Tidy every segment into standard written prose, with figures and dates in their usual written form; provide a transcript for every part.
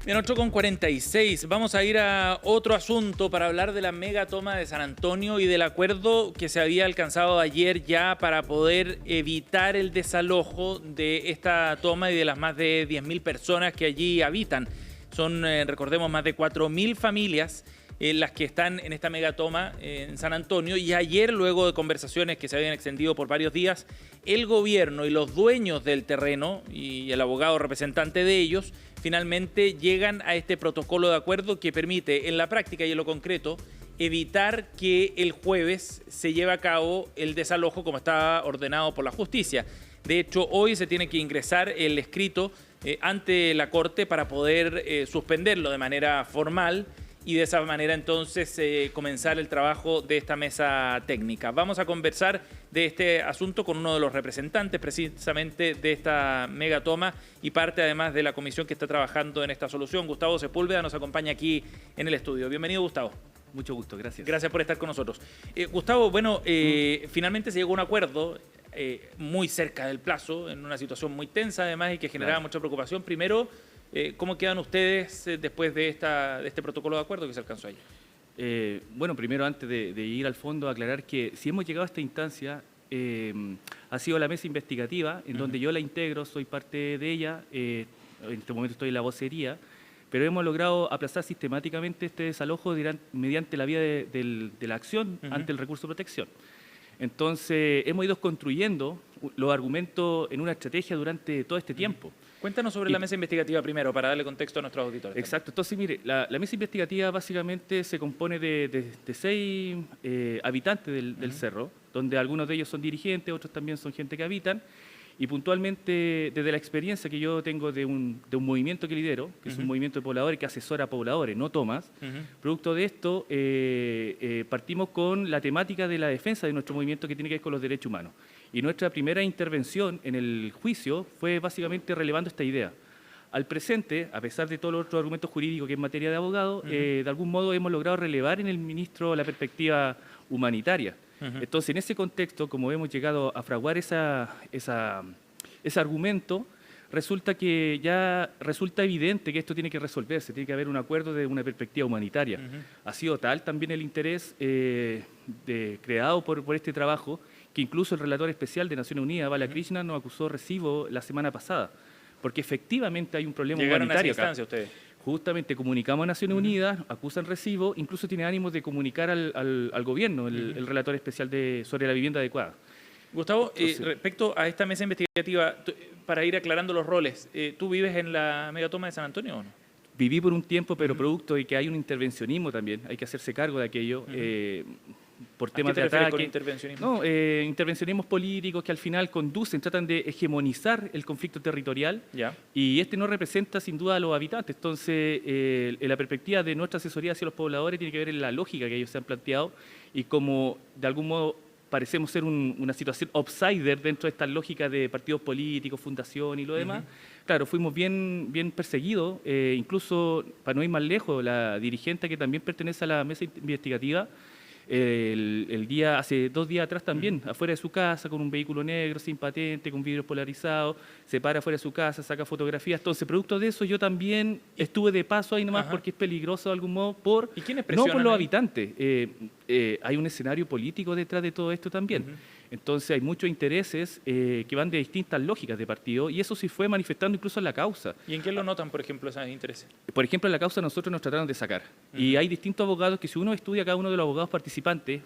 Bien, 8:46. Vamos a ir a otro asunto para hablar de la mega toma de San Antonio y del acuerdo que se había alcanzado ayer ya para poder evitar el desalojo de esta toma y de las más de 10.000 personas que allí habitan. Son, recordemos, más de 4.000 familias las que están en esta megatoma en San Antonio, y ayer, luego de conversaciones que se habían extendido por varios días, el gobierno y los dueños del terreno y el abogado representante de ellos finalmente llegan a este protocolo de acuerdo que permite en la práctica y en lo concreto evitar que el jueves se lleve a cabo el desalojo como estaba ordenado por la justicia. De hecho, hoy se tiene que ingresar el escrito ante la Corte para poder suspenderlo de manera formal y de esa manera entonces comenzar el trabajo de esta mesa técnica. Vamos a conversar de este asunto con uno de los representantes precisamente de esta megatoma y parte además de la comisión que está trabajando en esta solución. Gustavo Sepúlveda nos acompaña aquí en el estudio. Bienvenido, Gustavo. Mucho gusto, gracias. Gracias por estar con nosotros. Gustavo, bueno, finalmente se llegó a un acuerdo muy cerca del plazo, en una situación muy tensa además y que generaba mucha preocupación. Primero, ¿cómo quedan ustedes después de este protocolo de acuerdo que se alcanzó ayer? Bueno, primero, antes de ir al fondo, aclarar que si hemos llegado a esta instancia, ha sido la mesa investigativa, en donde yo la integro, soy parte de ella, en este momento estoy en la vocería, pero hemos logrado aplazar sistemáticamente este desalojo mediante la vía de la acción ante el recurso de protección. Entonces, hemos ido construyendo los argumentos en una estrategia durante todo este tiempo. Cuéntanos sobre la mesa investigativa primero, para darle contexto a nuestros auditores. Exacto. Entonces, mire, la mesa investigativa básicamente se compone de 6 habitantes del cerro, donde algunos de ellos son dirigentes, otros también son gente que habitan, y puntualmente desde la experiencia que yo tengo de un movimiento que lidero, que es un movimiento de pobladores que asesora a pobladores, no tomas, producto de esto partimos con la temática de la defensa de nuestro movimiento que tiene que ver con los derechos humanos. Y nuestra primera intervención en el juicio fue básicamente relevando esta idea. Al presente, a pesar de todos los otros argumentos jurídicos que en materia de abogado, de algún modo hemos logrado relevar en el ministro la perspectiva humanitaria. Entonces, en ese contexto, como hemos llegado a fraguar ese argumento, resulta que ya resulta evidente que esto tiene que resolverse, tiene que haber un acuerdo de una perspectiva humanitaria. Ha sido tal también el interés creado por este trabajo, que incluso el relator especial de Naciones Unidas, Balakrishnan, nos acusó recibo la semana pasada, porque efectivamente hay un problema humanitario acá. ¿Llegaron a esa instancia ustedes? Justamente comunicamos a Naciones Unidas, acusan recibo, incluso tiene ánimos de comunicar al gobierno, el relator especial sobre la vivienda adecuada. Gustavo, respecto a esta mesa investigativa, para ir aclarando los roles, ¿tú vives en la megatoma de San Antonio o no? Viví por un tiempo, pero producto de que hay un intervencionismo también, hay que hacerse cargo de aquello. Por temas de ataque. Con intervencionismo? No, intervencionismos políticos que al final conducen, tratan de hegemonizar el conflicto territorial, y este no representa sin duda a los habitantes. Entonces, la perspectiva de nuestra asesoría hacia los pobladores tiene que ver en la lógica que ellos se han planteado, y como de algún modo parecemos ser una situación outsider dentro de esta lógica de partidos políticos, fundación y lo demás. Claro, fuimos bien perseguidos, incluso, para no ir más lejos, la dirigente que también pertenece a la mesa investigativa, hace 2 días atrás también, afuera de su casa, con un vehículo negro, sin patente, con vidrios polarizados, se para afuera de su casa, saca fotografías. Entonces, producto de eso, yo también estuve de paso ahí nomás porque es peligroso de algún modo, ¿Y quiénes no por los ahí? habitantes. Hay un escenario político detrás de todo esto también. Entonces, hay muchos intereses que van de distintas lógicas de partido, y eso sí fue manifestando incluso en la causa. ¿Y en qué lo notan, por ejemplo, esos intereses? Por ejemplo, en la causa nosotros nos trataron de sacar. Y hay distintos abogados que, si uno estudia cada uno de los abogados participantes,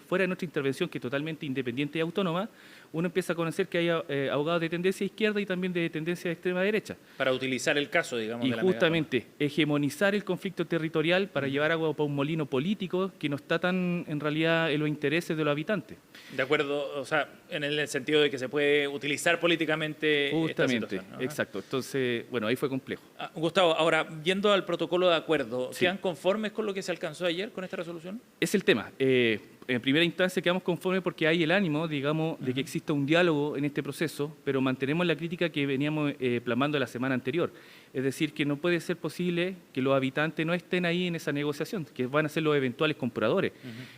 fuera de nuestra intervención, que es totalmente independiente y autónoma, uno empieza a conocer que hay abogados de tendencia izquierda y también de tendencia de extrema derecha. Para utilizar el caso, digamos, Y de la justamente hegemonizar el conflicto territorial para llevar agua para un molino político que no está tan, en realidad, en los intereses de los habitantes. De acuerdo, o sea, en el sentido de que se puede utilizar políticamente esta situación, ¿no? Exacto. Entonces, bueno, ahí fue complejo. Gustavo, ahora, yendo al protocolo de acuerdo, Sí. ¿quedan conformes con lo que se alcanzó ayer con esta resolución? Es el tema. En primera instancia quedamos conformes porque hay el ánimo, digamos, de que exista un diálogo en este proceso, pero mantenemos la crítica que veníamos plasmando la semana anterior. Es decir, que no puede ser posible que los habitantes no estén ahí en esa negociación, que van a ser los eventuales compradores.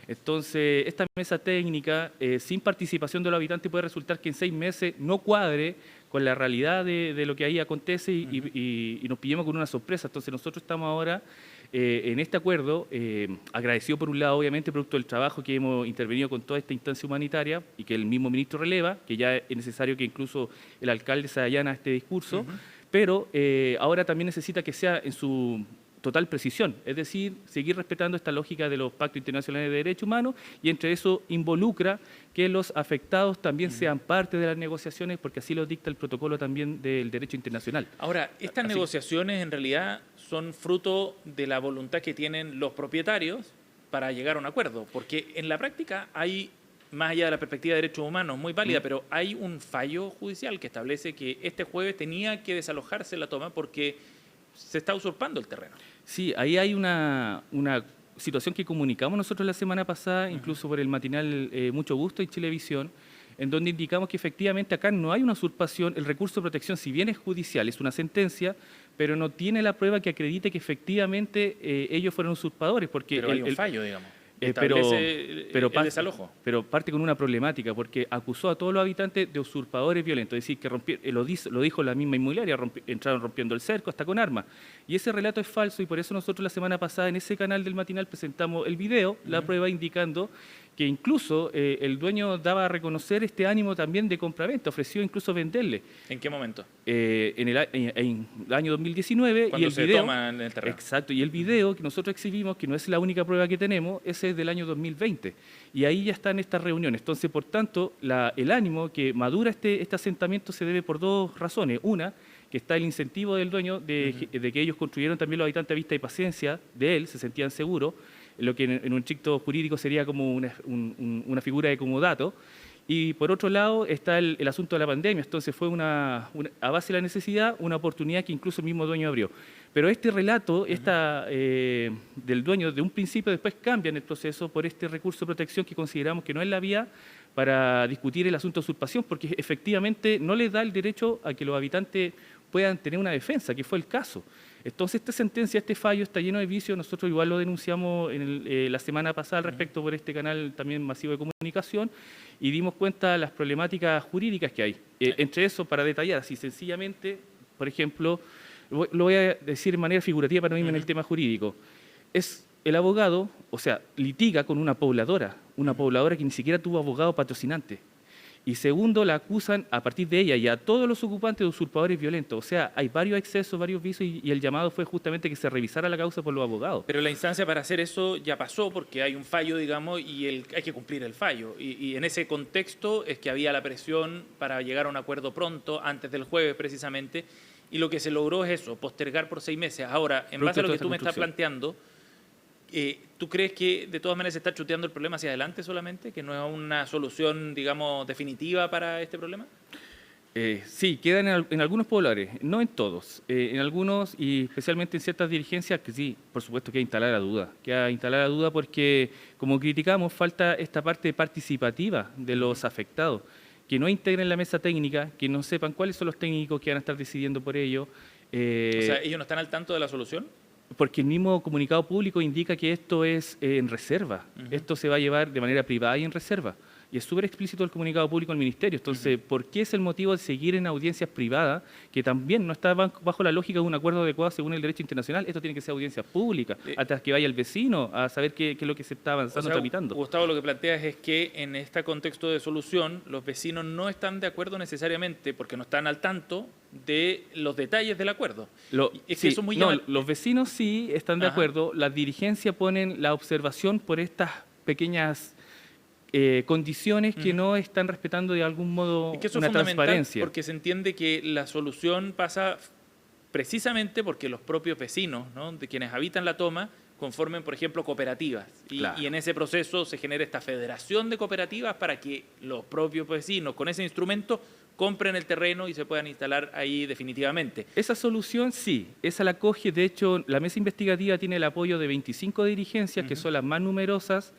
Entonces, esta mesa técnica, sin participación de los habitantes, puede resultar que en 6 meses no cuadre con la realidad de lo que ahí acontece y nos pillamos con una sorpresa. Entonces nosotros estamos ahora en este acuerdo, agradecido por un lado, obviamente, producto del trabajo que hemos intervenido con toda esta instancia humanitaria y que el mismo ministro releva, que ya es necesario que incluso el alcalde se allana a este discurso, pero ahora también necesita que sea en su total precisión, es decir, seguir respetando esta lógica de los pactos internacionales de derechos humanos y entre eso involucra que los afectados también sean parte de las negociaciones porque así lo dicta el protocolo también del derecho internacional. Ahora, estas negociaciones en realidad son fruto de la voluntad que tienen los propietarios para llegar a un acuerdo, porque en la práctica hay, más allá de la perspectiva de derechos humanos, muy válida, pero hay un fallo judicial que establece que este jueves tenía que desalojarse la toma porque se está usurpando el terreno. Sí, ahí hay una situación que comunicamos nosotros la semana pasada, incluso por el matinal Mucho Gusto y Chilevisión, en donde indicamos que efectivamente acá no hay una usurpación, el recurso de protección, si bien es judicial, es una sentencia, pero no tiene la prueba que acredite que efectivamente ellos fueron usurpadores. Porque pero hay un fallo, digamos. Pero el desalojo. Pero parte con una problemática, porque acusó a todos los habitantes de usurpadores violentos, es decir, que lo dijo la misma inmobiliaria, entraron rompiendo el cerco hasta con armas. Y ese relato es falso y por eso nosotros la semana pasada en ese canal del matinal presentamos el video, la prueba indicando que incluso el dueño daba a reconocer este ánimo también de compraventa, ofreció incluso venderle. ¿En qué momento? En el año 2019. Cuando y el se video, toma en el terreno. Exacto, y el video que nosotros exhibimos, que no es la única prueba que tenemos, ese es del año 2020. Y ahí ya están estas reuniones. Entonces, por tanto, el ánimo que madura este asentamiento se debe por dos razones. Una, que está el incentivo del dueño de que ellos construyeron también los habitantes a vista y paciencia de él, se sentían seguros, lo que en un estricto jurídico sería como una figura de comodato. Y por otro lado está el asunto de la pandemia, entonces fue a base de la necesidad, una oportunidad que incluso el mismo dueño abrió. Pero este relato del dueño de un principio después cambia en el proceso por este recurso de protección que consideramos que no es la vía para discutir el asunto de usurpación, porque efectivamente no les da el derecho a que los habitantes puedan tener una defensa, que fue el caso. Entonces, esta sentencia, este fallo está lleno de vicios. Nosotros igual lo denunciamos la semana pasada al respecto por este canal también masivo de comunicación y dimos cuenta de las problemáticas jurídicas que hay. Entre eso, para detallar, así sencillamente, por ejemplo, lo voy a decir de manera figurativa para no irme en el tema jurídico. Es el abogado, o sea, litiga con una pobladora que ni siquiera tuvo abogado patrocinante. Y segundo, la acusan a partir de ella y a todos los ocupantes de usurpadores violentos. O sea, hay varios excesos, varios vicios y el llamado fue justamente que se revisara la causa por los abogados. Pero la instancia para hacer eso ya pasó porque hay un fallo, digamos, y hay que cumplir el fallo. Y en ese contexto es que había la presión para llegar a un acuerdo pronto, antes del jueves precisamente, y lo que se logró es eso, postergar por 6 meses. Ahora, en base a lo que tú me estás planteando, ¿tú crees que de todas maneras se está chuteando el problema hacia adelante solamente? ¿Que no es una solución, digamos, definitiva para este problema? Sí, quedan en algunos pobladores, no en todos. En algunos, y especialmente en ciertas dirigencias, que sí, por supuesto que hay que instalar la duda. Queda instalar la duda porque, como criticamos, falta esta parte participativa de los afectados, que no integren la mesa técnica, que no sepan cuáles son los técnicos que van a estar decidiendo por ello. O sea, ¿ellos no están al tanto de la solución? Porque el mismo comunicado público indica que esto es en reserva. Esto se va a llevar de manera privada y en reserva. Y es súper explícito el comunicado público del Ministerio. Entonces, ¿por qué es el motivo de seguir en audiencias privadas que también no está bajo la lógica de un acuerdo adecuado según el derecho internacional? Esto tiene que ser audiencia pública, hasta que vaya el vecino a saber qué es lo que se está avanzando, tramitando. Gustavo, lo que planteas es que en este contexto de solución los vecinos no están de acuerdo necesariamente porque no están al tanto de los detalles del acuerdo. Los vecinos sí están de acuerdo. Las dirigencias ponen la observación por estas pequeñas condiciones que no están respetando de algún modo una transparencia. Porque se entiende que la solución pasa precisamente porque los propios vecinos, ¿no?, de quienes habitan la toma, conformen, por ejemplo, cooperativas. Y en ese proceso se genera esta federación de cooperativas para que los propios vecinos, con ese instrumento, compren el terreno y se puedan instalar ahí definitivamente. Esa solución sí, esa la coge. De hecho, la mesa investigativa tiene el apoyo de 25 dirigencias, que son las más numerosas.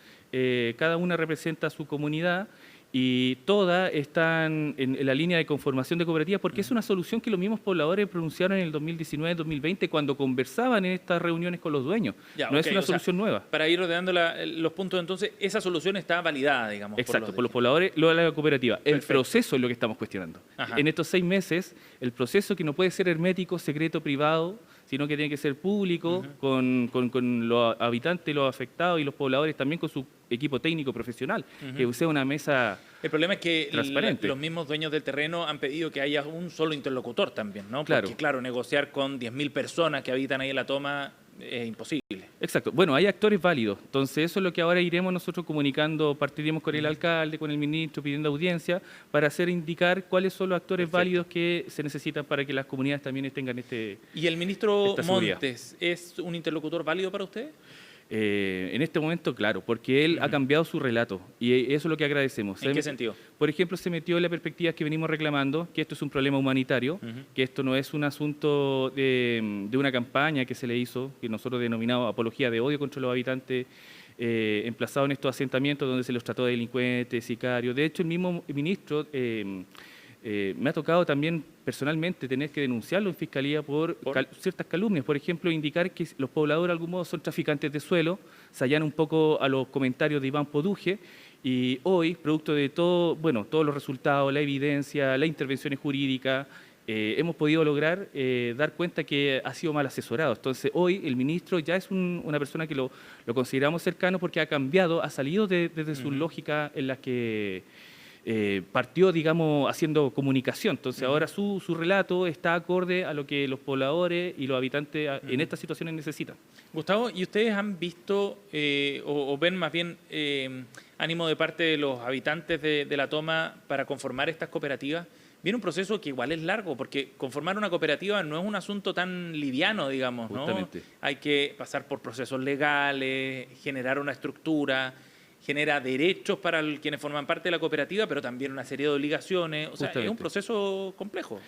Cada una representa a su comunidad y todas están en la línea de conformación de cooperativas porque es una solución que los mismos pobladores pronunciaron en el 2019-2020 cuando conversaban en estas reuniones con los dueños. Ya, no ok, es una o sea, solución nueva. Para ir rodeando los puntos, entonces, esa solución está validada, digamos. Exacto, por los pobladores, lo de la cooperativa. El Perfecto. proceso es lo que estamos cuestionando. Ajá. En estos 6 meses, el proceso que no puede ser hermético, secreto, privado, sino que tiene que ser público, con los habitantes, los afectados y los pobladores, también con su equipo técnico profesional, que sea una mesa El problema es que transparente. los mismos dueños del terreno han pedido que haya un solo interlocutor también, ¿no? Porque, claro, negociar con 10.000 personas que habitan ahí en la toma es imposible. Exacto. Bueno, hay actores válidos. Entonces, eso es lo que ahora iremos nosotros comunicando, partiremos con el alcalde, con el ministro, pidiendo audiencia, para hacer indicar cuáles son los actores válidos que se necesitan para que las comunidades también tengan ¿Y el ministro esta seguridad. Montes es un interlocutor válido para usted? En este momento, claro, porque él ha cambiado su relato y eso es lo que agradecemos. ¿En qué sentido? Por ejemplo, se metió en la perspectiva que venimos reclamando, que esto es un problema humanitario, que esto no es un asunto de una campaña que se le hizo, que nosotros denominamos apología de odio contra los habitantes emplazados en estos asentamientos donde se los trató de delincuentes, sicarios. De hecho, el mismo ministro me ha tocado también personalmente tener que denunciarlo en fiscalía por ciertas calumnias. Por ejemplo, indicar que los pobladores de algún modo son traficantes de suelo, se hallan un poco a los comentarios de Iván Poduje, y hoy, producto de todo, bueno, todos los resultados, la evidencia, las intervenciones jurídicas, hemos podido lograr dar cuenta que ha sido mal asesorado. Entonces, hoy el ministro ya es una persona que lo consideramos cercano porque ha cambiado, ha salido desde su lógica en la que partió, digamos, haciendo comunicación. Entonces, ahora su relato está acorde a lo que los pobladores y los habitantes en estas situaciones necesitan. Gustavo, ¿y ustedes han visto o ven más bien ánimo de parte de los habitantes de la toma para conformar estas cooperativas? Viene un proceso que igual es largo, porque conformar una cooperativa no es un asunto tan liviano, digamos, ¿no? Justamente. Hay que pasar por procesos legales, generar una estructura, genera derechos para quienes forman parte de la cooperativa, pero también una serie de obligaciones. O sea, es un proceso complejo.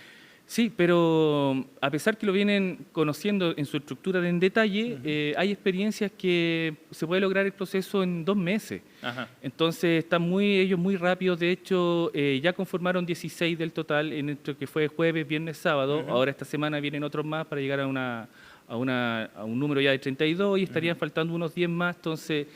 Sí, pero a pesar que lo vienen conociendo en su estructura en detalle, hay experiencias que se puede lograr el proceso en 2 meses. Ajá. Entonces están ellos muy rápidos. De hecho, ya conformaron 16 del total, en esto que fue jueves, viernes, sábado. Ahora esta semana vienen otros más para llegar a un número ya de 32 y estarían faltando unos 10 más. Entonces,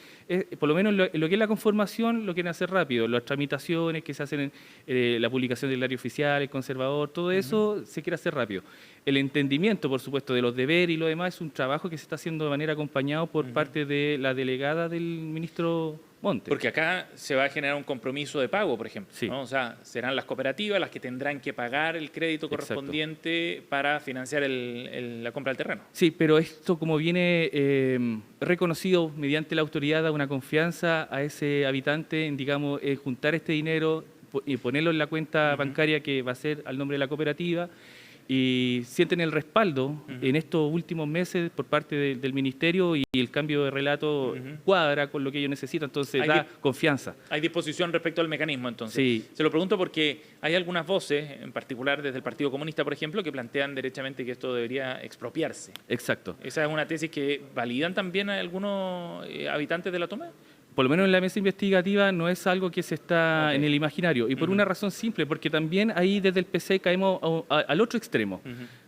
por lo menos lo que es la conformación lo quieren hacer rápido. Las tramitaciones que se hacen en la publicación del diario oficial, el conservador, todo eso se quiere hacer rápido. El entendimiento, por supuesto, de los deberes y lo demás es un trabajo que se está haciendo de manera acompañado por parte de la delegada del ministro Montes. Porque acá se va a generar un compromiso de pago, por ejemplo. Sí. ¿No? O sea, serán las cooperativas las que tendrán que pagar el crédito correspondiente para financiar la compra del terreno. Sí, pero esto como viene reconocido mediante la autoridad, da una confianza a ese habitante en, digamos, juntar este dinero y ponerlo en la cuenta bancaria que va a ser al nombre de la cooperativa, y sienten el respaldo en estos últimos meses por parte del ministerio, y el cambio de relato cuadra con lo que ellos necesitan, entonces da confianza. Hay disposición respecto al mecanismo, entonces. Sí. Se lo pregunto porque hay algunas voces, en particular desde el Partido Comunista, por ejemplo, que plantean derechamente que esto debería expropiarse. Exacto. ¿Esa es una tesis que validan también a algunos habitantes de la toma? Por lo menos en la mesa investigativa no es algo que se está en el imaginario, y por una razón simple, porque también ahí desde el PC caemos al otro extremo,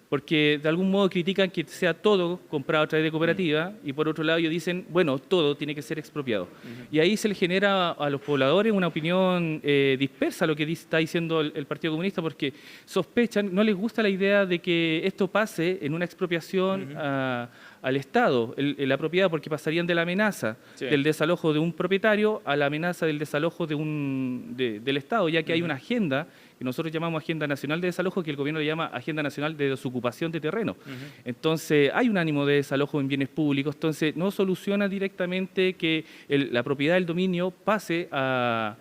porque de algún modo critican que sea todo comprado a través de cooperativa, y por otro lado ellos dicen, bueno, todo tiene que ser expropiado. Y ahí se le genera a los pobladores una opinión dispersa a lo que está diciendo el Partido Comunista, porque sospechan, no les gusta la idea de que esto pase en una expropiación al Estado, la propiedad, porque pasarían de la amenaza del desalojo de un propietario a la amenaza del desalojo del Estado, ya que hay una agenda que nosotros llamamos Agenda Nacional de Desalojo, que el gobierno le llama Agenda Nacional de Desocupación de Terreno. Entonces, hay un ánimo de desalojo en bienes públicos, entonces no soluciona directamente que la propiedad del dominio pase a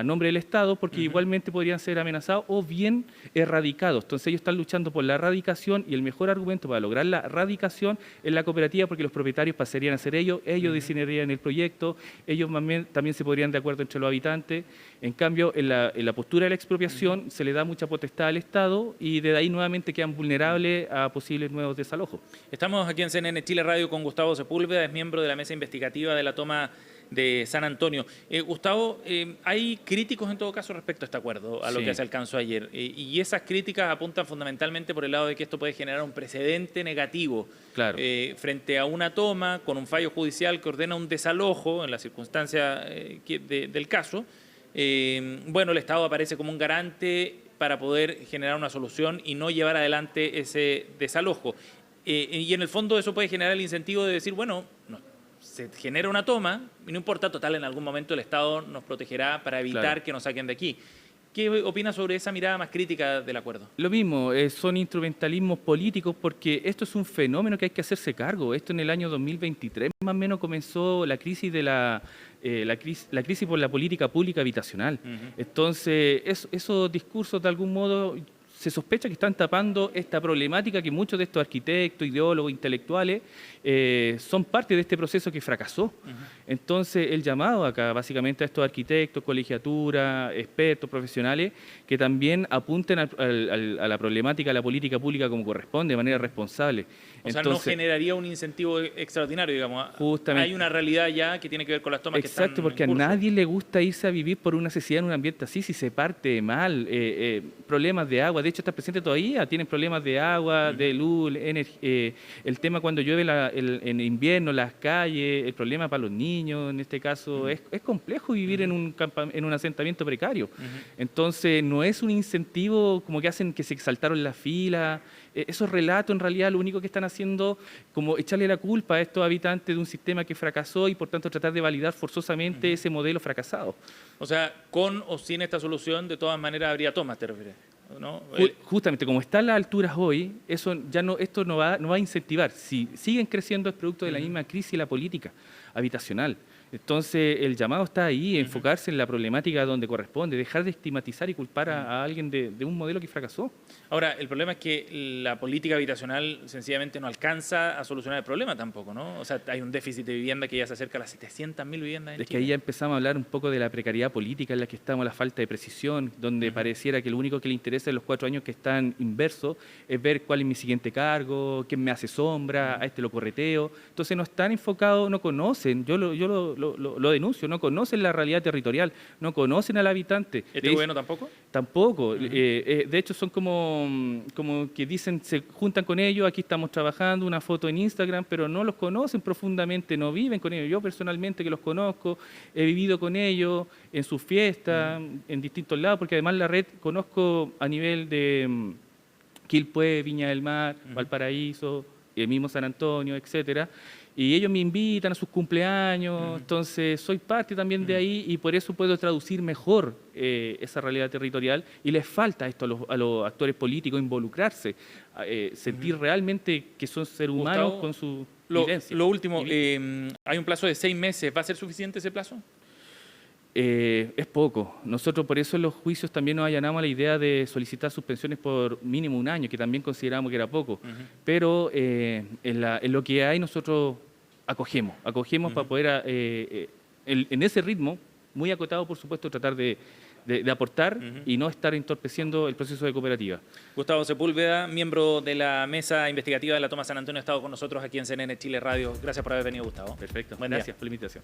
nombre del Estado, porque igualmente podrían ser amenazados o bien erradicados. Entonces ellos están luchando por la erradicación, y el mejor argumento para lograr la erradicación es la cooperativa, porque los propietarios pasarían a ser ellos diseñarían el proyecto, ellos también se podrían de acuerdo entre los habitantes. En cambio, en la postura de la expropiación se le da mucha potestad al Estado, y desde ahí nuevamente quedan vulnerables a posibles nuevos desalojos. Estamos aquí en CNN Chile Radio con Gustavo Sepúlveda, es miembro de la mesa investigativa de la toma de San Antonio. Gustavo, hay críticos en todo caso respecto a este acuerdo, a lo que se alcanzó ayer, y esas críticas apuntan fundamentalmente por el lado de que esto puede generar un precedente negativo frente a una toma con un fallo judicial que ordena un desalojo en la circunstancia del caso. Bueno, el Estado aparece como un garante para poder generar una solución y no llevar adelante ese desalojo. Y en el fondo eso puede generar el incentivo de decir, bueno, no, se genera una toma y no importa, total, en algún momento el Estado nos protegerá para evitar que nos saquen de aquí. ¿Qué opinas sobre esa mirada más crítica del acuerdo? Lo mismo, son instrumentalismos políticos porque esto es un fenómeno que hay que hacerse cargo. Esto en el año 2023 más o menos comenzó la crisis de la crisis por la política pública habitacional. Entonces, esos discursos de algún modo se sospecha que están tapando esta problemática que muchos de estos arquitectos, ideólogos, intelectuales son parte de este proceso que fracasó. Entonces, el llamado acá básicamente a estos arquitectos, colegiatura, expertos, profesionales, que también apunten a la problemática de la política pública como corresponde, de manera responsable. O sea, no generaría un incentivo extraordinario, digamos. Justamente. Hay una realidad ya que tiene que ver con las tomas que están en curso. Exacto, porque a nadie le gusta irse a vivir por una necesidad en un ambiente así, si se parte mal, problemas de agua. De hecho, está presente todavía, tienen problemas de agua, de luz, el tema cuando llueve en invierno, las calles, el problema para los niños, en este caso, es complejo vivir en un asentamiento precario. Entonces, no es un incentivo como que hacen que se exaltaron las filas. Esos relatos, en realidad, lo único que están haciendo como echarle la culpa a estos habitantes de un sistema que fracasó y, por tanto, tratar de validar forzosamente ese modelo fracasado. O sea, con o sin esta solución, de todas maneras, habría tomas, ¿te refieres? ¿No? Justamente, como están las alturas hoy, esto no va a incentivar. Si siguen creciendo es producto de la misma crisis de la política habitacional. Entonces, el llamado está ahí, enfocarse en la problemática donde corresponde, dejar de estigmatizar y culpar a alguien de un modelo que fracasó. Ahora, el problema es que la política habitacional sencillamente no alcanza a solucionar el problema tampoco, ¿no? O sea, hay un déficit de vivienda que ya se acerca a las 700.000 viviendas en Chile. Es que ahí ya empezamos a hablar un poco de la precariedad política en la que estamos, la falta de precisión, donde pareciera que lo único que le interesa en los 4 años que están inversos es ver cuál es mi siguiente cargo, quién me hace sombra, a este lo correteo. Entonces, no están enfocados, no conocen, yo lo denuncio, no conocen la realidad territorial, no conocen al habitante. ¿Este gobierno tampoco? Tampoco. De hecho, son como que dicen, se juntan con ellos, aquí estamos trabajando, una foto en Instagram, pero no los conocen profundamente, no viven con ellos. Yo personalmente que los conozco, he vivido con ellos en sus fiestas, en distintos lados, porque además la red conozco a nivel de Quilpué, Viña del Mar, Valparaíso, el mismo San Antonio, etcétera. Y ellos me invitan a sus cumpleaños, entonces soy parte también de ahí y por eso puedo traducir mejor esa realidad territorial. Y les falta esto a los actores políticos, involucrarse, sentir realmente que son seres humanos con su vivencia. Lo último, hay un plazo de 6 meses, ¿va a ser suficiente ese plazo? Es poco. Nosotros por eso en los juicios también nos allanamos a la idea de solicitar suspensiones por mínimo 1 año, que también consideramos que era poco. Pero en lo que hay nosotros acogemos para poder, en ese ritmo, muy acotado por supuesto, tratar de aportar y no estar entorpeciendo el proceso de cooperativa. Gustavo Sepúlveda, miembro de la Mesa Investigativa de la Toma San Antonio, ha estado con nosotros aquí en CNN Chile Radio. Gracias por haber venido, Gustavo. Perfecto. Buen Gracias día. por la invitación.